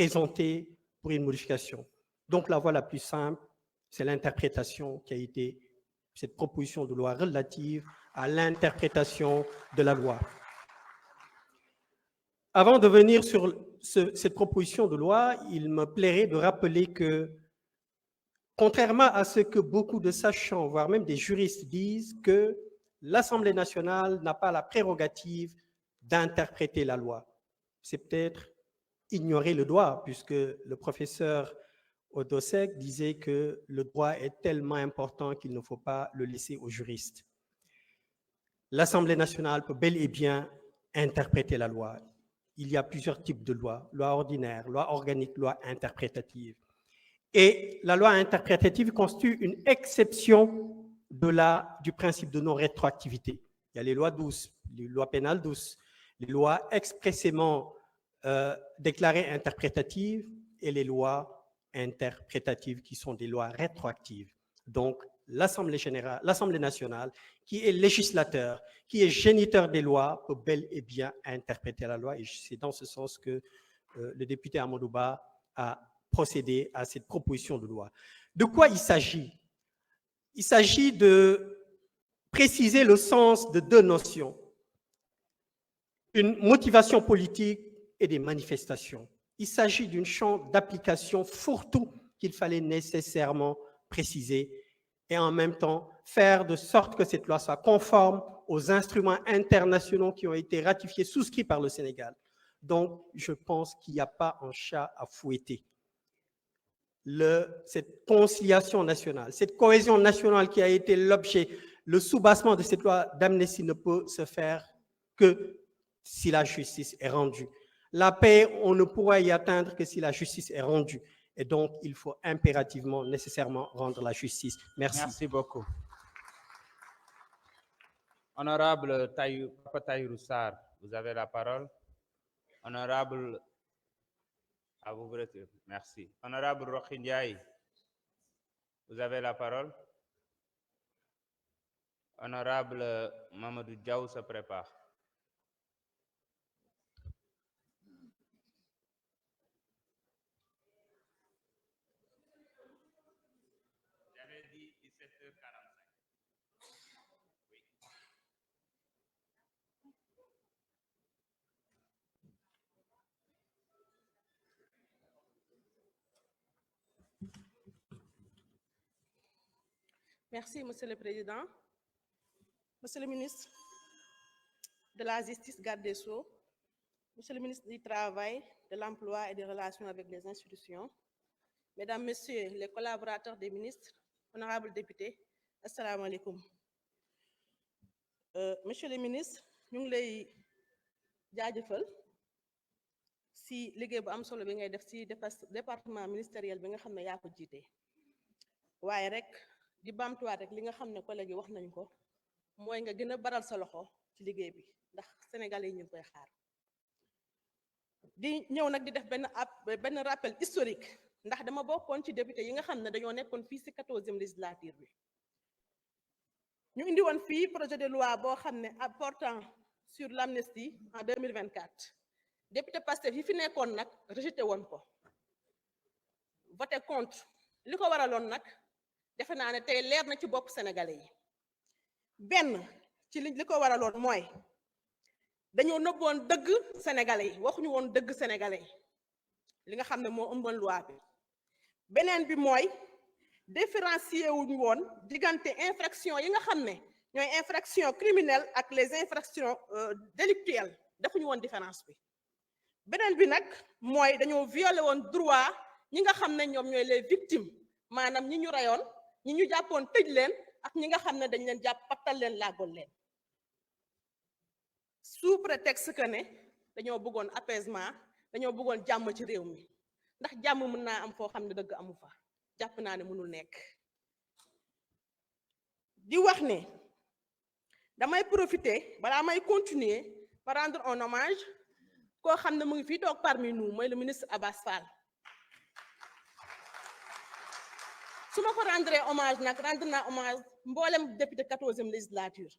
présenter pour une modification. Donc la voie la plus simple, c'est l'interprétation qui a été cette proposition de loi relative à l'interprétation de la loi. Avant de venir sur cette proposition de loi, il me plairait de rappeler que, contrairement à ce que beaucoup de sachants, voire même des juristes disent, que l'Assemblée nationale n'a pas la prérogative d'interpréter la loi. C'est peut-être ignorer le droit, puisque le professeur Odosek disait que le droit est tellement important qu'il ne faut pas le laisser aux juristes. L'Assemblée nationale peut bel et bien interpréter la loi. Il y a plusieurs types de lois, loi ordinaire, loi organique, loi interprétative. Et la loi interprétative constitue une exception du principe de non-rétroactivité. Il y a les lois douces, les lois pénales douces, les lois expressément déclarées interprétatives et les lois interprétatives qui sont des lois rétroactives. Donc, l'Assemblée nationale, qui est législateur, qui est géniteur des lois, peut bel et bien interpréter la loi. Et c'est dans ce sens que le député Amadou Ba a procédé à cette proposition de loi. De quoi il s'agit? Il s'agit de préciser le sens de deux notions, une motivation politique et des manifestations. Il s'agit d'un champ d'application fourre-tout qu'il fallait nécessairement préciser et en même temps faire de sorte que cette loi soit conforme aux instruments internationaux qui ont été ratifiés, souscrits par le Sénégal. Donc, je pense qu'il n'y a pas un chat à fouetter. Cette conciliation nationale, cette cohésion nationale qui a été l'objet, le soubassement de cette loi d'amnistie ne peut se faire que si la justice est rendue. La paix, on ne pourra y atteindre que si la justice est rendue. Et donc, il faut impérativement, nécessairement rendre la justice. Merci. Merci beaucoup. Honorable Papa Tahirou Sarr, vous avez la parole. Honorable, à vous, merci. Honorable Rohey Ndiaye, vous avez la parole. Honorable Mamadou Diaw se prépare. J'avais dit 17h45. Oui. Merci, Monsieur le Président. Monsieur le ministre de la Justice, garde des Sceaux, Monsieur le ministre du Travail, de l'Emploi et des Relations avec les institutions, Mesdames, Messieurs les collaborateurs des ministres, honorables députés, assalamu alaikum. Monsieur le ministre, ñu ngi lay jaajëfal si liggéey bu am solo bi ngay def si département ministériel bi nga xam ne yaa ko jiite. waaye rek di baamtuwaat rek li nga xam ne collègue yi wax nañ ko mooy nga gën a baral sa loxo ci liggéey bi ndax Sénégalais yi ñu ngi koy xaar di ñëw nag di def benn rappel historique ndax dama bokkoon ci député yi nga xam ne dañoo nekkoon fii si 14e législature bi ñu indi woon fii projet de loi boo xam ne portant sur l'amnistie en 2024 député Pastef yi fi nekkoon nag rejeté woon ko voté contre li ko waraloon nag defe naa ne tey leer na ci bopp sénégalais yi benn ci li ko waraloon mooy dañoo nëbboon dëgg sénégalais yi waxuñu woon dëgg sénégalais yi li nga xam ne moo ëmboon loi bi beneen bi mooy différencier wuñu woon diggante infraction yi nga xam ne ñooy infraction criminelle ak les infractions délictuelles defuñu woon différence bi beneen bi nag mooy dañoo violé woon droit ñi nga xam ne ñoom ñooy les victimes maanaam ñi ñu reyoon ñi ñu jàppoon tëj leen ak ñi nga xam ne dañ leen jàpp pattal leen laagoon leen sous prétexte que ne dañoo bëggoon apaisement dañoo bëggoon jàmm ci réew mi ndax jàmm mën naa am foo xam ne dëgg amu fa jàpp naa ne mënul nekk di wax ne damay profiter balaa may continuer par rendre un hommage koo xam ne mu ngi fii toog parmi nous mooy le ministre Abass Fall su ma ko rendre hommage nag rendre naa hommage mboolem député 14e législature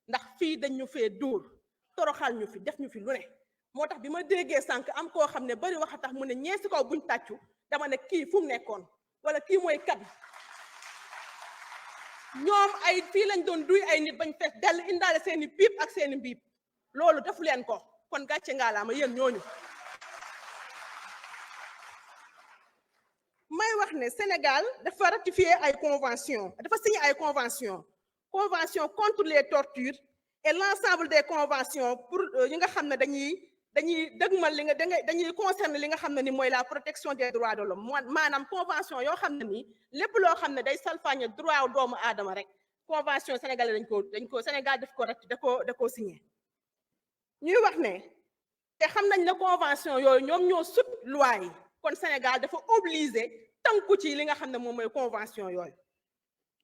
ndax fii dañ ñu fee dóor toroxal ñu fi def ñu fi lu ne moo tax bi ma déggee sànq am koo xam ne bari wax a tax mu ne ñee si kaw buñ tàccu dama ne kii fu mu nekkoon wala kii mooy kat ñoom ay fii lañ doon duy ay nit bañ fees dell indaale seeni piip ak seeni mbiip loolu defu leen ko kon gàcce ngaalaama yéen ñooñu. may wax ne Sénégal dafa ratifier ay convention dafa signé ay convention contre les tortures et l'ensemble des conventions pour yi nga xam ne dañuy dëgmal li nga dañuy concerner li nga xam ne ni mooy la protection des droits de l'homme maanaam convention yoo xam ne nii lépp loo xam ne day salfaañe droit doomu aadama rek convention sénégalais dañ ko Sénégal da ko signé. ñuy wax ne te xam nañ ne convention yooyu ñoom ñoo sut loi yi kon Sénégal dafa obligé tënku ci li nga xam ne moom mooy convention yooyu.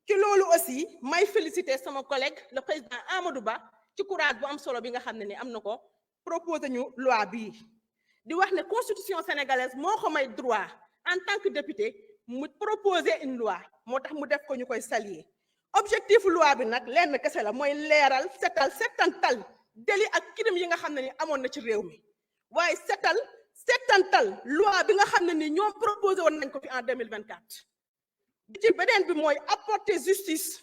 ci loolu aussi may féliciter sama collègue le président Amadou Ba ci courage bu am solo bi nga xam ne ni am na ko proposé ñu loi bii di wax ne constitution sénégalaise moo ko may droit en tant que député mu proposer une loi moo tax mu def ko ñu koy saluer. objectif loi bi nag lenn kese la mooy leeral setantal délit ak crime yi nga xam ne ni amoon na ci réew mi waaye setantal loi bi nga xam ne ni ñoom proposé woon nañ ko fi en 2024 bi ci beneen bi mooy apporter justice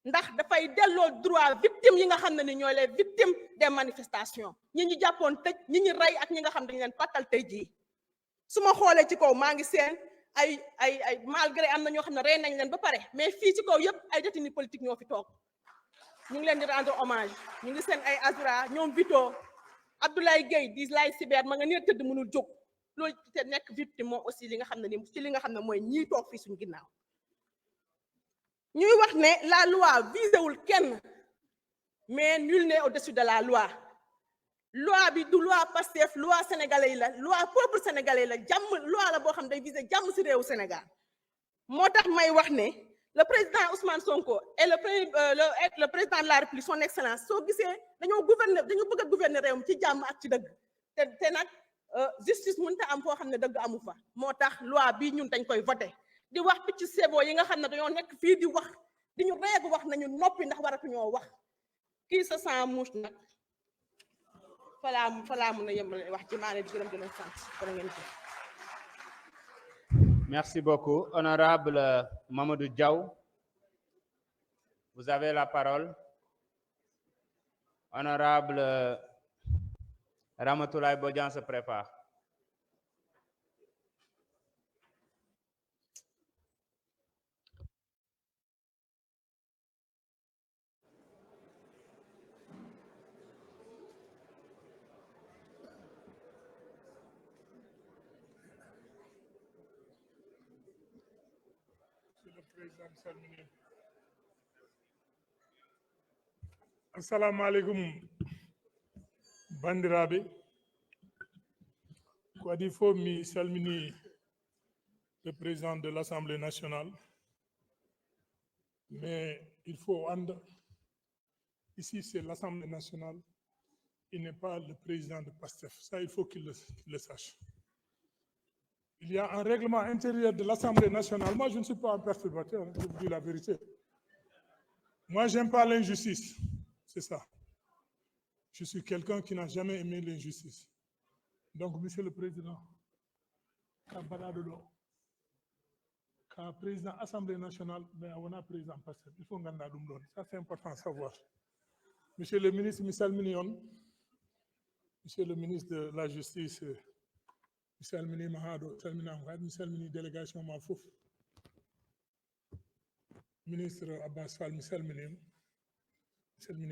ndax dafay delloo droit victime yi nga xam ne ni ñooy les victimes des manifestations ñi ñu jàppoon tëj ñi ñu rey ak ñi nga xam dañu leen pàttal tey jii su ma xoolee ci kaw maa ngi seen ay malgré am na ñoo xam ne rey nañ leen ba pare mais fii ci kaw yëpp ay détenus politique ñoo fi toog ñu ngi leen di rendre hommage ñu ngi seen ay Azura ñoom Vito Abdoulaye Gueye di lay cyber ma nga nee tëdd mënul jóg loolu te nekk victime moom aussi li nga xam ne ni ci li nga xam ne mooy ñii toog fii suñu ginnaaw. ñuy wax ne la loi visewul kenn mais nul n'est au-dessus de la loi bi du loi Pastef loi sénégalais yi la loi peuple sénégalais la jàmm loi la boo xam day viser jàmm ci réewu Sénégal moo tax may wax ne le président Ousmane Sonko et le président de la République son excellence soo gisee dañoo bëgg a gouverner réew mi ci jàmm ak ci dëgg te nag justice mënut a am foo xam ne dëgg amu fa moo tax loi bi ñun dañ koy voter di wax picc sebo yi nga xam ne dañoo nekk fii di wax di ñu reeg wax nañu noppi ndax waratuñoo wax kii sa sans mouche nag falaa mun a yemale wax ci maa ne di gërëm di leen sant dara ngeen jëf. Merci beaucoup. Honorable Mamadou Diaw, vous avez la parole. Honorable Ramatoulaye Bodian se prépare. Assalamu alaikum bandiraɓe ko adi fof mi salmini le président de l'Assemblée nationale mais il faut anda ici c'est l'Assemblée nationale, il n'est pas le président de PASTEF, ça il faut qu'il le sache. Il y a un règlement intérieur de l'Assemblée nationale. Moi, je ne suis pas un perturbateur, je vous dis la vérité. Moi, j'aime pas l'injustice, c'est ça. Je suis quelqu'un qui n'a jamais aimé l'injustice. Donc, Monsieur le Président, quand président de l'Assemblée nationale, on a président PASTEF, il faut gagner l'umdon. Ça, c'est important à savoir. Monsieur le ministre Michel Mignon, Monsieur le ministre de la Justice, Misalmini Mahado, Misalmini délégation Mafouf, ministre Abbas Fall, Misalmini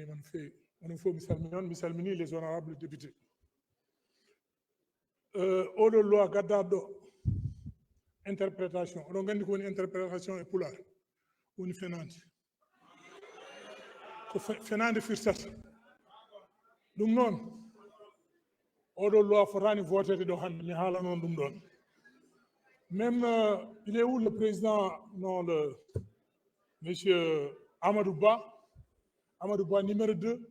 Manfé, Misalmini les honorables députés. Olo loi Gadado, interprétation, on a une interprétation et poulard, ou une fenante. Fenante Firsat. Donc non. Odo loi forani voté de han mi hala non dum don même il est où le président non le monsieur Amadou Ba numéro 2,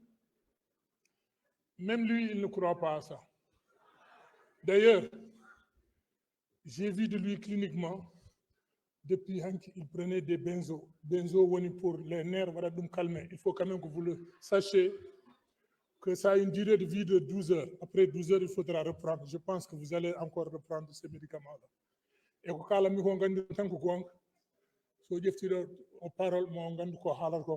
même lui il ne croit pas à ça. D'ailleurs j'ai vu de lui cliniquement depuis qu'il prenait des benzo pour les nerfs voilà dum calmer. Il faut quand même que vous le sachiez que ça a une durée de vie de 12 heures. Après 12 heures, il faudra reprendre. Je pense que vous allez encore reprendre ces médicaments-là. Et ko kala mi ko ngandi tan ko gonga so ƴeftiɗo o parole mo gandu ko haalata ko